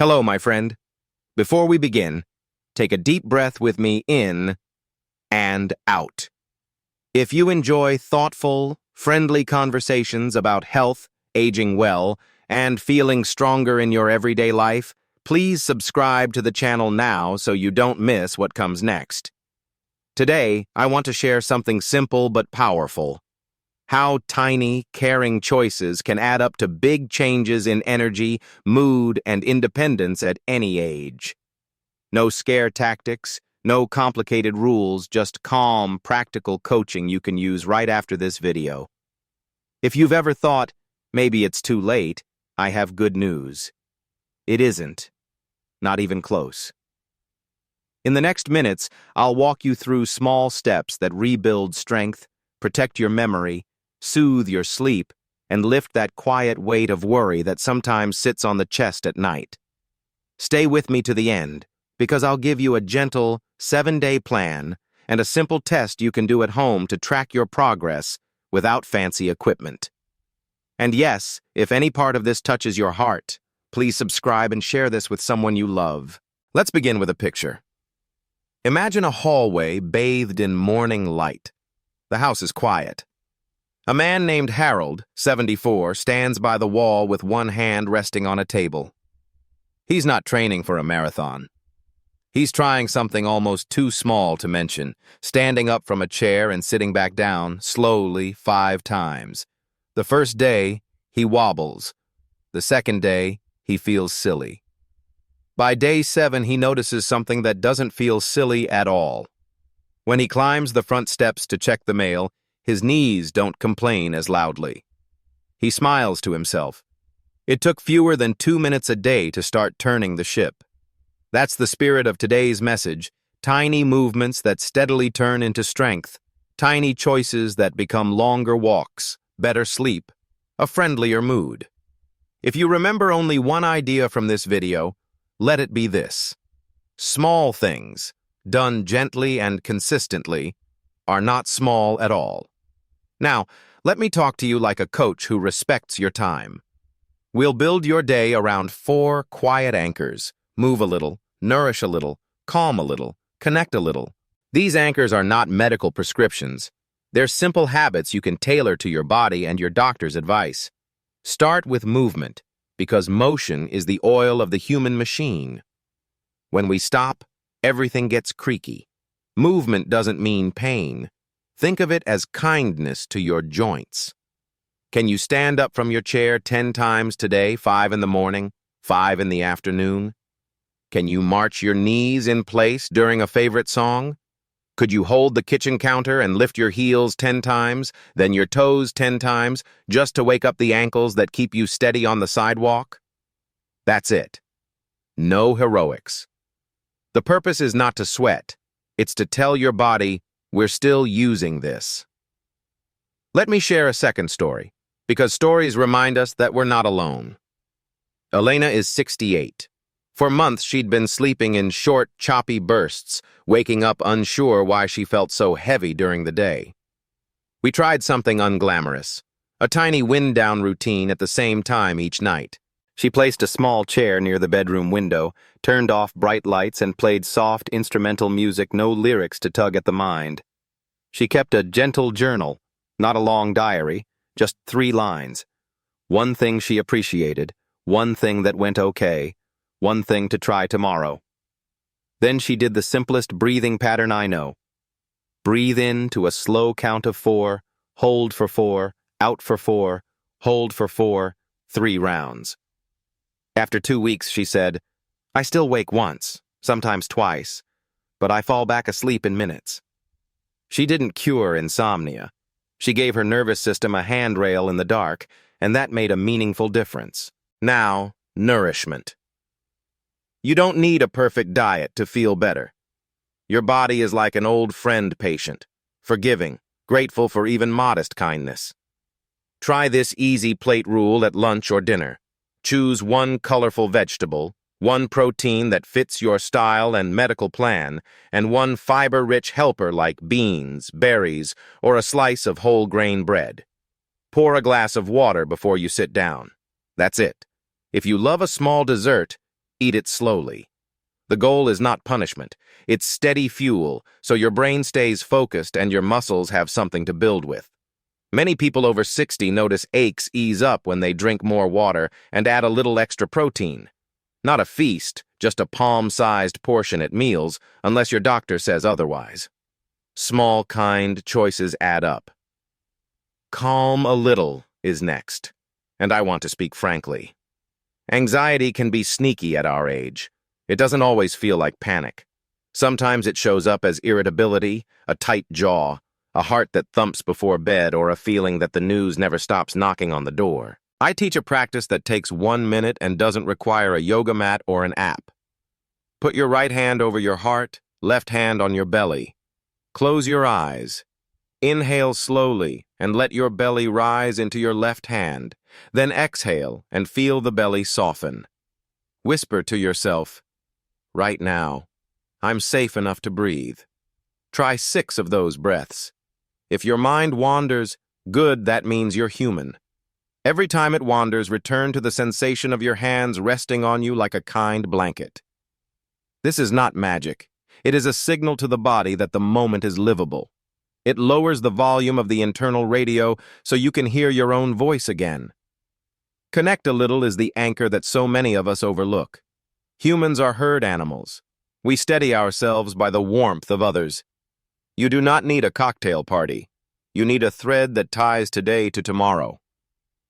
Hello, my friend. Before we begin, take a deep breath with me in and out. If you enjoy thoughtful, friendly conversations about health, aging well, and feeling stronger in your everyday life, please subscribe to the channel now so you don't miss what comes next. Today, I want to share something simple but powerful. How tiny, caring choices can add up to big changes in energy, mood, and independence at any age. No scare tactics, no complicated rules, just calm, practical coaching you can use right after this video. If you've ever thought, maybe it's too late, I have good news. It isn't. Not even close. In the next minutes, I'll walk you through small steps that rebuild strength, protect your memory, soothe your sleep, and lift that quiet weight of worry that sometimes sits on the chest at night. Stay with me to the end, because I'll give you a gentle, 7-day plan and a simple test you can do at home to track your progress without fancy equipment. And yes, if any part of this touches your heart, please subscribe and share this with someone you love. Let's begin with a picture. Imagine a hallway bathed in morning light. The house is quiet. A man named Harold, 74, stands by the wall with one hand resting on a table. He's not training for a marathon. He's trying something almost too small to mention, standing up from a chair and sitting back down, slowly, 5 times. The first day, he wobbles. The second day, he feels silly. By day 7, he notices something that doesn't feel silly at all. When he climbs the front steps to check the mail, his knees don't complain as loudly. He smiles to himself. It took fewer than 2 minutes a day to start turning the ship. That's the spirit of today's message, tiny movements that steadily turn into strength, tiny choices that become longer walks, better sleep, a friendlier mood. If you remember only one idea from this video, let it be this. Small things, done gently and consistently, are not small at all. Now, let me talk to you like a coach who respects your time. We'll build your day around 4 quiet anchors. Move a little, nourish a little, calm a little, connect a little. These anchors are not medical prescriptions. They're simple habits you can tailor to your body and your doctor's advice. Start with movement, because motion is the oil of the human machine. When we stop, everything gets creaky. Movement doesn't mean pain. Think of it as kindness to your joints. Can you stand up from your chair 10 times today, 5 in the morning, 5 in the afternoon? Can you march your knees in place during a favorite song? Could you hold the kitchen counter and lift your heels 10 times, then your toes 10 times, just to wake up the ankles that keep you steady on the sidewalk? That's it. No heroics. The purpose is not to sweat. It's to tell your body, we're still using this. Let me share a second story, because stories remind us that we're not alone. Elena is 68. For months, she'd been sleeping in short, choppy bursts, waking up unsure why she felt so heavy during the day. We tried something unglamorous, a tiny wind-down routine at the same time each night. She placed a small chair near the bedroom window, turned off bright lights, and played soft instrumental music, no lyrics to tug at the mind. She kept a gentle journal, not a long diary, just 3 lines. One thing she appreciated, one thing that went okay, one thing to try tomorrow. Then she did the simplest breathing pattern I know. Breathe in to a slow count of 4, hold for 4, out for 4, hold for 4, 3 rounds. After 2 weeks, she said, I still wake once, sometimes twice, but I fall back asleep in minutes. She didn't cure insomnia. She gave her nervous system a handrail in the dark, and that made a meaningful difference. Now, nourishment. You don't need a perfect diet to feel better. Your body is like an old friend patient, forgiving, grateful for even modest kindness. Try this easy plate rule at lunch or dinner. Choose 1 colorful vegetable, 1 protein that fits your style and medical plan, and 1 fiber-rich helper like beans, berries, or a slice of whole-grain bread. Pour a glass of water before you sit down. That's it. If you love a small dessert, Eat it slowly. The goal is not punishment. It's steady fuel, so your brain stays focused and your muscles have something to build with. Many people over 60 notice aches ease up when they drink more water and add a little extra protein. Not a feast, just a palm-sized portion at meals, unless your doctor says otherwise. Small, kind choices add up. Calm a little is next, and I want to speak frankly. Anxiety can be sneaky at our age. It doesn't always feel like panic. Sometimes it shows up as irritability, a tight jaw, a heart that thumps before bed, or a feeling that the news never stops knocking on the door. I teach a practice that takes 1 minute and doesn't require a yoga mat or an app. Put your right hand over your heart, left hand on your belly. Close your eyes. Inhale slowly and let your belly rise into your left hand. Then exhale and feel the belly soften. Whisper to yourself, "Right now, I'm safe enough to breathe." Try 6 of those breaths. If your mind wanders, good, that means you're human. Every time it wanders, return to the sensation of your hands resting on you like a kind blanket. This is not magic. It is a signal to the body that the moment is livable. It lowers the volume of the internal radio so you can hear your own voice again. Connect a little is the anchor that so many of us overlook. Humans are herd animals. We steady ourselves by the warmth of others. You do not need a cocktail party. You need a thread that ties today to tomorrow.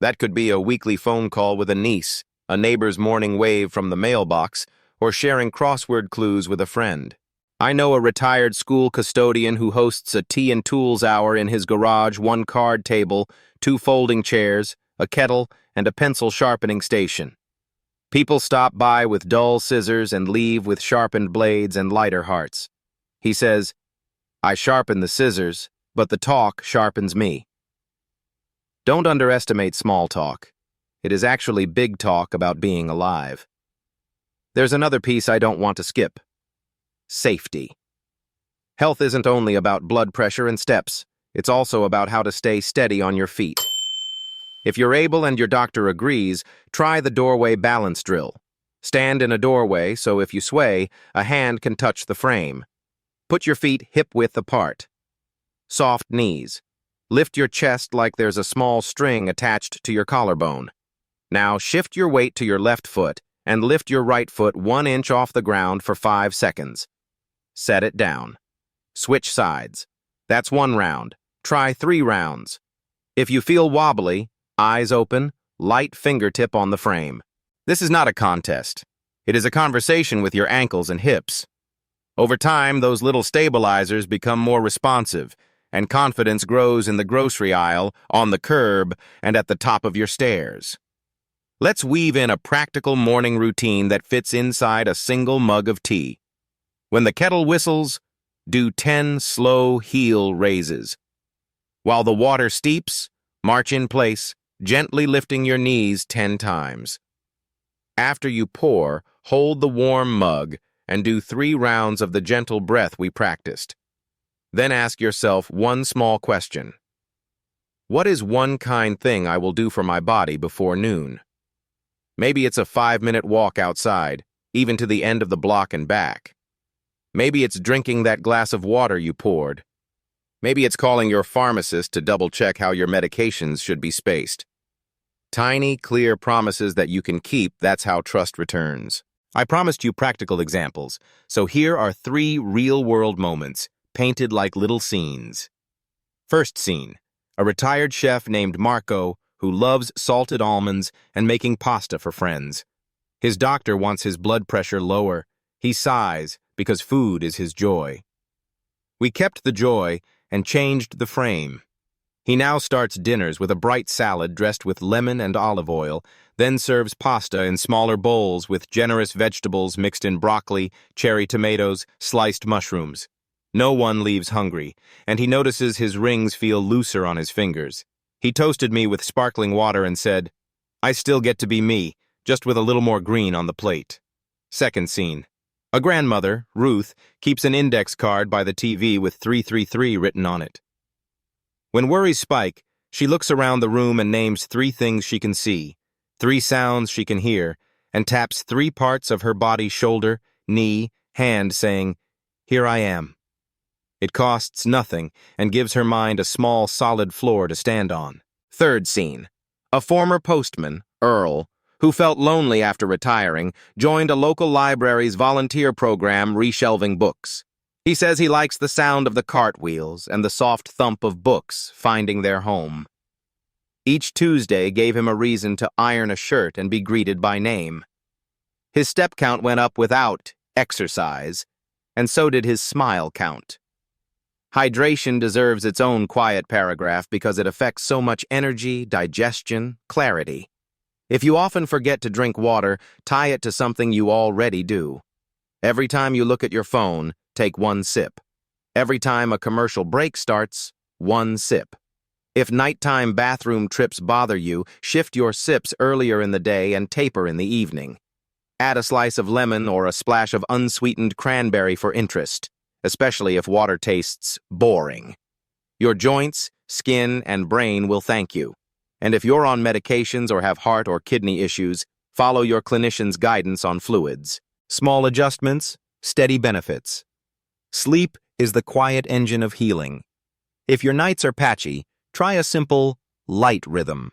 That could be a weekly phone call with a niece, a neighbor's morning wave from the mailbox, or sharing crossword clues with a friend. I know a retired school custodian who hosts a tea and tools hour in his garage, 1 card table, 2 folding chairs, a kettle, and a pencil sharpening station. People stop by with dull scissors and leave with sharpened blades and lighter hearts. He says, "I sharpen the scissors, but the talk sharpens me." Don't underestimate small talk. It is actually big talk about being alive. There's another piece I don't want to skip. Safety. Health isn't only about blood pressure and steps. It's also about how to stay steady on your feet. If you're able and your doctor agrees, try the doorway balance drill. Stand in a doorway so if you sway, a hand can touch the frame. Put your feet hip-width apart. Soft knees. Lift your chest like there's a small string attached to your collarbone. Now shift your weight to your left foot and lift your right foot 1 inch off the ground for 5 seconds. Set it down. Switch sides. That's 1 round. Try 3 rounds. If you feel wobbly, eyes open, light fingertip on the frame. This is not a contest. It is a conversation with your ankles and hips. Over time, those little stabilizers become more responsive, and confidence grows in the grocery aisle, on the curb, and at the top of your stairs. Let's weave in a practical morning routine that fits inside a single mug of tea. When the kettle whistles, do 10 slow heel raises. While the water steeps, march in place, gently lifting your knees 10 times. After you pour, hold the warm mug and do 3 rounds of the gentle breath we practiced. Then ask yourself one small question. What is one kind thing I will do for my body before noon? Maybe it's a 5-minute walk outside, even to the end of the block and back. Maybe it's drinking that glass of water you poured. Maybe it's calling your pharmacist to double-check how your medications should be spaced. Tiny, clear promises that you can keep, that's how trust returns. I promised you practical examples, so here are 3 real-world moments, painted like little scenes. First scene, a retired chef named Marco who loves salted almonds and making pasta for friends. His doctor wants his blood pressure lower. He sighs because food is his joy. We kept the joy and changed the frame. He now starts dinners with a bright salad dressed with lemon and olive oil, then serves pasta in smaller bowls with generous vegetables mixed in broccoli, cherry tomatoes, sliced mushrooms. No one leaves hungry, and he notices his rings feel looser on his fingers. He toasted me with sparkling water and said, "I still get to be me, just with a little more green on the plate." Second scene. A grandmother, Ruth, keeps an index card by the TV with 333 written on it. When worries spike, she looks around the room and names 3 things she can see, 3 sounds she can hear, and taps 3 parts of her body: shoulder, knee, hand, saying, "Here I am." It costs nothing and gives her mind a small, solid floor to stand on. Third scene. A former postman, Earl, who felt lonely after retiring, joined a local library's volunteer program reshelving books. He says he likes the sound of the cartwheels and the soft thump of books finding their home. Each Tuesday gave him a reason to iron a shirt and be greeted by name. His step count went up without exercise, and so did his smile count. Hydration deserves its own quiet paragraph because it affects so much energy, digestion, clarity. If you often forget to drink water, tie it to something you already do. Every time you look at your phone, take 1 sip. Every time a commercial break starts, 1 sip. If nighttime bathroom trips bother you, shift your sips earlier in the day and taper in the evening. Add a slice of lemon or a splash of unsweetened cranberry for interest, especially if water tastes boring. Your joints, skin, and brain will thank you. And if you're on medications or have heart or kidney issues, follow your clinician's guidance on fluids. Small adjustments, steady benefits. Sleep is the quiet engine of healing. If your nights are patchy, try a simple, light rhythm.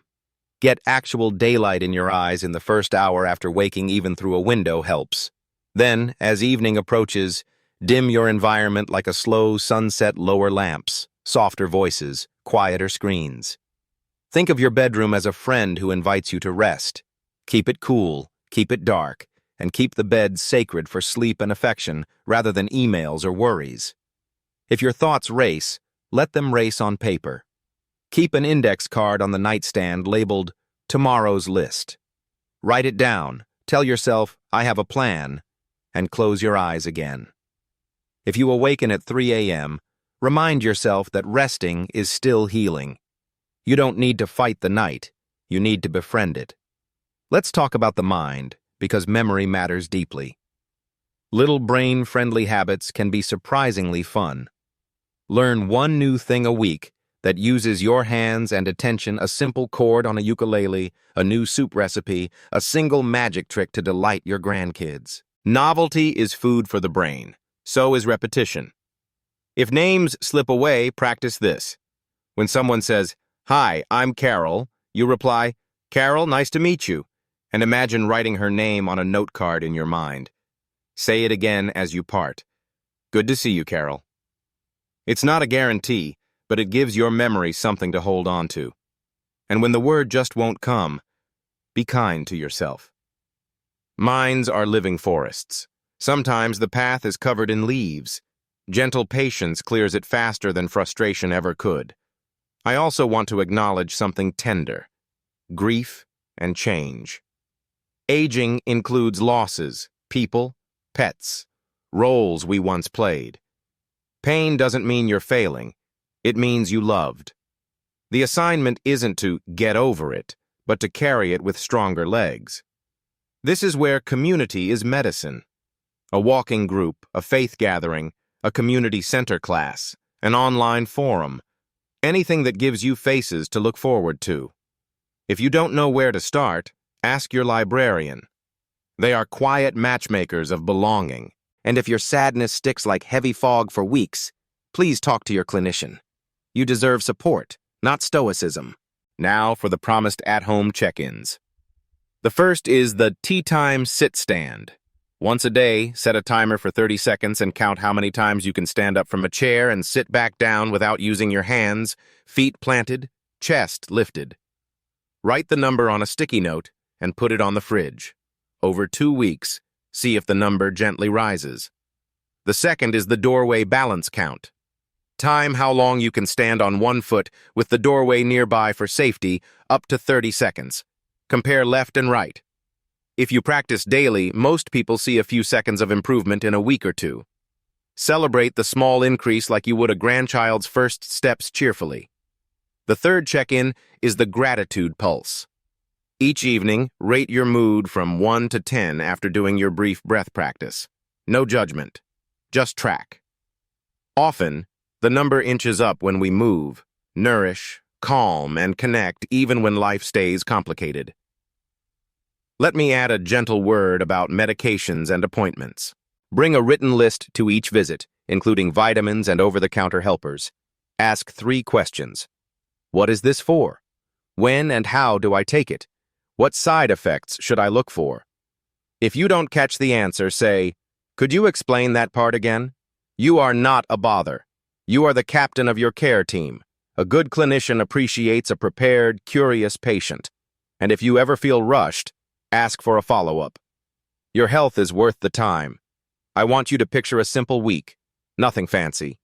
Get actual daylight in your eyes in the first hour after waking. Even through a window helps. Then, as evening approaches, dim your environment like a slow sunset. Lower lamps, softer voices, quieter screens. Think of your bedroom as a friend who invites you to rest. Keep it cool, keep it dark, and keep the bed sacred for sleep and affection rather than emails or worries. If your thoughts race, let them race on paper. Keep an index card on the nightstand labeled "Tomorrow's List." Write it down, tell yourself, "I have a plan," and close your eyes again. If you awaken at 3 a.m., remind yourself that resting is still healing. You don't need to fight the night, you need to befriend it. Let's talk about the mind, because memory matters deeply. Little brain-friendly habits can be surprisingly fun. Learn 1 new thing a week that uses your hands and attention: a simple chord on a ukulele, a new soup recipe, a single magic trick to delight your grandkids. Novelty is food for the brain. So is repetition. If names slip away, practice this. When someone says, "Hi, I'm Carol," you reply, "Carol, nice to meet you," and imagine writing her name on a note card in your mind. Say it again as you part. "Good to see you, Carol." It's not a guarantee, but it gives your memory something to hold on to. And when the word just won't come, be kind to yourself. Minds are living forests. Sometimes the path is covered in leaves. Gentle patience clears it faster than frustration ever could. I also want to acknowledge something tender: grief and change. Aging includes losses, people, pets, roles we once played. Pain doesn't mean you're failing. It means you loved. The assignment isn't to get over it, but to carry it with stronger legs. This is where community is medicine. A walking group, a faith gathering, a community center class, an online forum, anything that gives you faces to look forward to. If you don't know where to start, ask your librarian. They are quiet matchmakers of belonging, and if your sadness sticks like heavy fog for weeks, please talk to your clinician. You deserve support, not stoicism. Now for the promised at-home check-ins. The first is the tea time sit stand. Once a day, set a timer for 30 seconds and count how many times you can stand up from a chair and sit back down without using your hands, feet planted, chest lifted. Write the number on a sticky note and put it on the fridge. Over 2 weeks, see if the number gently rises. The second is the doorway balance count. Time how long you can stand on 1 foot with the doorway nearby for safety, up to 30 seconds. Compare left and right. If you practice daily, most people see a few seconds of improvement in a week or 2. Celebrate the small increase like you would a grandchild's first steps cheerfully. The third check-in is the gratitude pulse. Each evening, rate your mood from 1 to 10 after doing your brief breath practice. No judgment, just track. Often, the number inches up when we move, nourish, calm, and connect even when life stays complicated. Let me add a gentle word about medications and appointments. Bring a written list to each visit, including vitamins and over-the-counter helpers. Ask 3 questions. What is this for? When and how do I take it? What side effects should I look for? If you don't catch the answer, say, "Could you explain that part again?" You are not a bother. You are the captain of your care team. A good clinician appreciates a prepared, curious patient. And if you ever feel rushed, ask for a follow-up. Your health is worth the time. I want you to picture a simple week. Nothing fancy.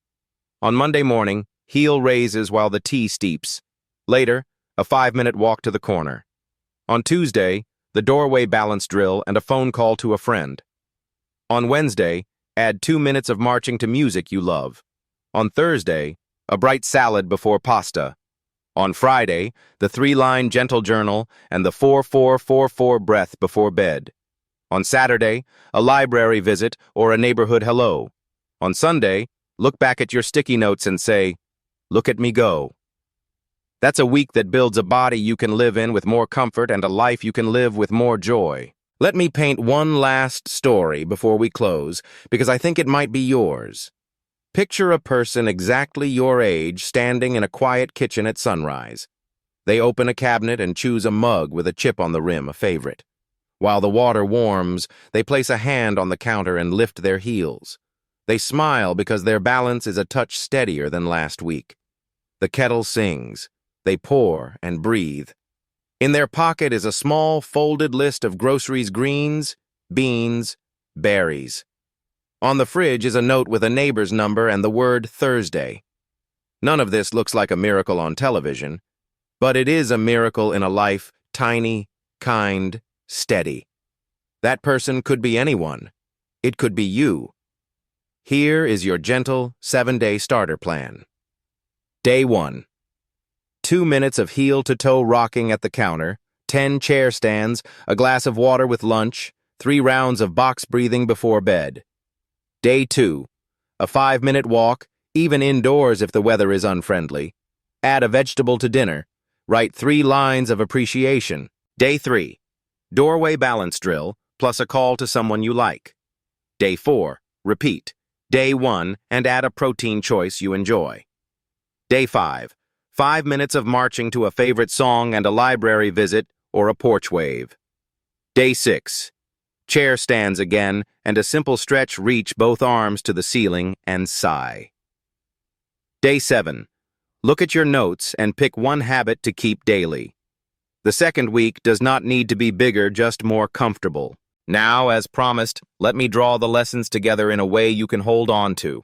On Monday morning, heel raises while the tea steeps. Later, a 5-minute walk to the corner. On Tuesday, the doorway balance drill and a phone call to a friend. On Wednesday, add 2 minutes of marching to music you love. On Thursday, a bright salad before pasta. On Friday, the 3-line gentle journal and the 4-4-4-4 breath before bed. On Saturday, a library visit or a neighborhood hello. On Sunday, look back at your sticky notes and say, "Look at me go." That's a week that builds a body you can live in with more comfort and a life you can live with more joy. Let me paint one last story before we close, because I think it might be yours. Picture a person exactly your age standing in a quiet kitchen at sunrise. They open a cabinet and choose a mug with a chip on the rim, a favorite. While the water warms, they place a hand on the counter and lift their heels. They smile because their balance is a touch steadier than last week. The kettle sings. They pour and breathe. In their pocket is a small, folded list of groceries: greens, beans, berries. On the fridge is a note with a neighbor's number and the word Thursday. None of this looks like a miracle on television, but it is a miracle in a life tiny, kind, steady. That person could be anyone. It could be you. Here is your gentle 7-day starter plan. Day 1. 2 minutes of heel-to-toe rocking at the counter, 10 chair stands, a glass of water with lunch, 3 rounds of box breathing before bed. Day 2. A 5-minute walk, even indoors if the weather is unfriendly. Add a vegetable to dinner. Write 3 lines of appreciation. Day 3. Doorway balance drill, plus a call to someone you like. Day 4. Repeat. Day 1, and add a protein choice you enjoy. Day 5. 5 minutes of marching to a favorite song and a library visit or a porch wave. Day 6. Chair stands again, and a simple stretch. Reach both arms to the ceiling and sigh. Day 7. Look at your notes and pick one habit to keep daily. The second week does not need to be bigger, just more comfortable. Now, as promised, let me draw the lessons together in a way you can hold on to.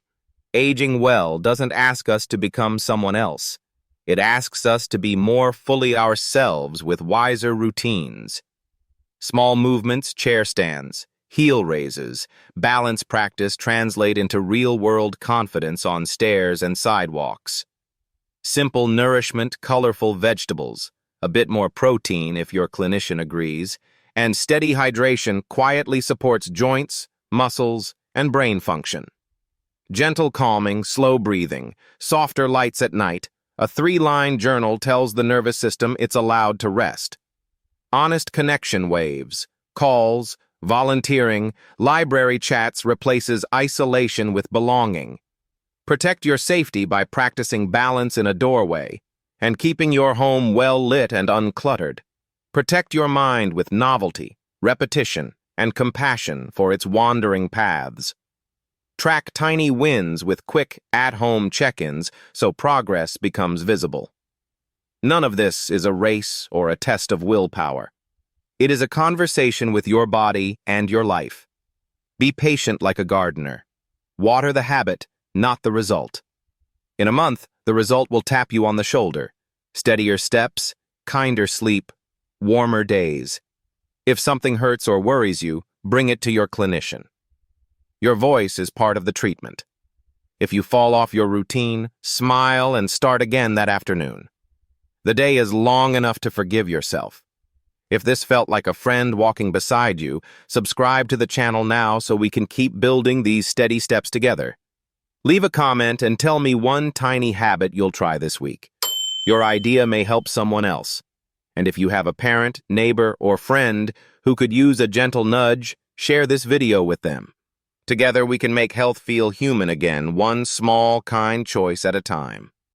Aging well doesn't ask us to become someone else. It asks us to be more fully ourselves with wiser routines. Small movements, chair stands, heel raises, balance practice translate into real-world confidence on stairs and sidewalks. Simple nourishment, colorful vegetables, a bit more protein if your clinician agrees, and steady hydration quietly supports joints, muscles, and brain function. Gentle calming, slow breathing, softer lights at night. A 3-line journal tells the nervous system it's allowed to rest. Honest connection waves, calls, volunteering, library chats replaces isolation with belonging. Protect your safety by practicing balance in a doorway and keeping your home well lit and uncluttered. Protect your mind with novelty, repetition, and compassion for its wandering paths. Track tiny wins with quick, at-home check-ins so progress becomes visible. None of this is a race or a test of willpower. It is a conversation with your body and your life. Be patient like a gardener. Water the habit, not the result. In a month, the result will tap you on the shoulder. Steadier steps, kinder sleep, warmer days. If something hurts or worries you, bring it to your clinician. Your voice is part of the treatment. If you fall off your routine, smile and start again that afternoon. The day is long enough to forgive yourself. If this felt like a friend walking beside you, subscribe to the channel now so we can keep building these steady steps together. Leave a comment and tell me one tiny habit you'll try this week. Your idea may help someone else. And if you have a parent, neighbor, or friend who could use a gentle nudge, share this video with them. Together we can make health feel human again, one small, kind choice at a time.